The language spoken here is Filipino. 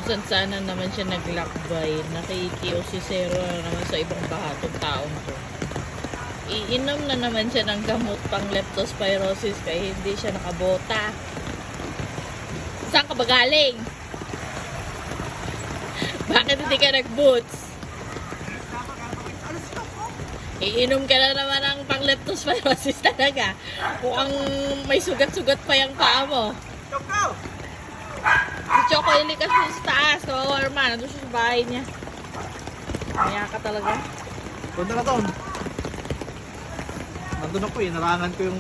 Saan sana naman siya naglakbay. Nakikiosisero na naman sa ibang bahatong taong to. Iinom na naman siya ng gamot pang leptospirosis kaya hindi siya nakabota. Saan ka ba galing? Bakit hindi ka nag-boots? Iinom ka na naman ng pang leptospirosis talaga. Mukhang may sugat-sugat pa yung paa mo. Si Choco ilikas mo sa taas. Kawawa naman. Nandun siya sa bahay niya. Maya ka talaga. Punta na, Tom. Nandun ako eh. Narangan ko yung